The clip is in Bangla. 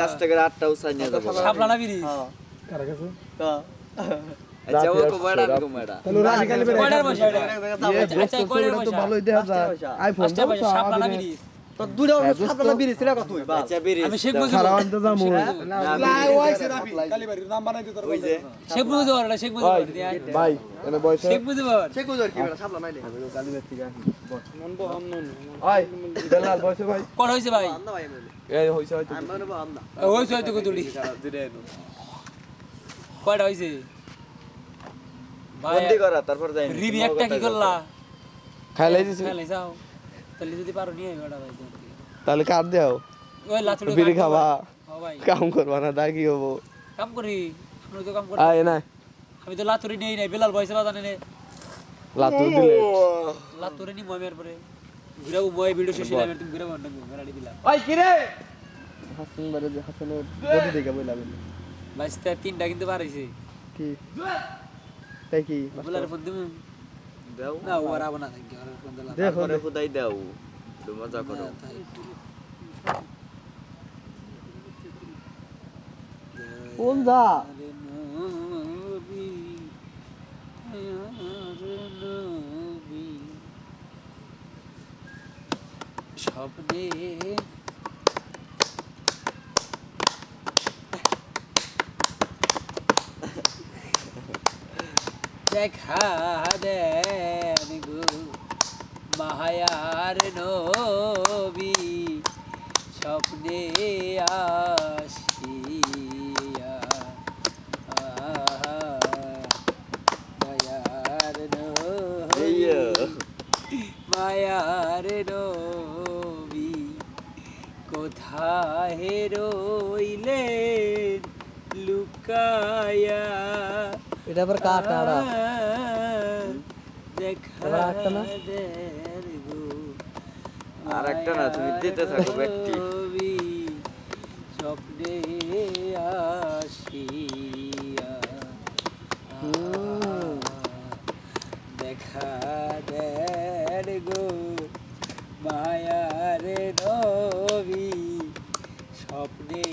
10 টাকার 8টা উসাই নিয়ে যাব শাপলা না বিড়ি কার কাছে আচ্ছা ও কোবাড়া আমি কোবাড়া তাহলে রাজকালি বেরে কয়টার পয়সা এটা আচ্ছা কয়টার পয়সা তো ভালোই দেখা যায় আইফোন পাঁচটা পয়সা শাপলা না বিড়ি তো দুইটা সাতটা বিড়ি ছিল কত তুই আচ্ছা বিড়ি আমি শেখ মুজিব খারাপ আনতে যামু লাই ওইছে রাফি কালীবাড়ির নাম বানাই দিত ওই যে শেখ মুজিব ওরা শেখ মুজিব ভাই এনে বয়স শেখ মুজিব সে কই কি বেটা সাপলা মাইলে কালীবাড়ি থেকে আই বেলাল বয়স ভাই কোন হইছে ভাই আন্দা ভাই এমএলএ এই হইছে হয়তো আমি মানে আন্দা হইছে হয়তো কতড়ি কয়টা হইছে ভাই বন্দি করা তারপর যাই রিবি একটা কি করলা খাইলাই দিছি খাইলে যাও তাহলে যদি পারো নিয়ে আইবা ভাই তাহলে কার দেও ওই লাতুড়ি বিড়ি খাবা ও ভাই কাম করবা না দা কি হবো কাম করি আমরা তো কাম করি আয় না আমি তো লাতুড়ি নেই নাই বেলাল বয়সে বাজানে নে লাতু দিলে লাতুড়ি নি মমের পরে ঘুরাবো মই ভিডিও শেষ হইলে তুমি ঘুরাবো না মেরাডি দিলা ওই কি রে হাসন বারে হাসনের বডি দেখে বইলা বলি বাইসটা তিনটা কিন্তু পারাইছে কি তাই কি বেলার ফোন দিমু দাও না ওরা বানা থাকি আর ফোন দিলা দেখো করে খুদাই দাও তো মজা করো কোন যা স্বপ্নে দেখা দেন গো মায়ার নবী স্বপ্নে আসিয়া মায়ার নবী মায়ার নবী কোথায় রইলেন লুকায়া এটা আবার কাটাড়া দেখা দেন গো আর একটা না তুমি দিতে থাকো ব্যক্তি নবী স্বপ্নে আসিয়া দেখা দেন গো মায়ার নবী স্বপ্নে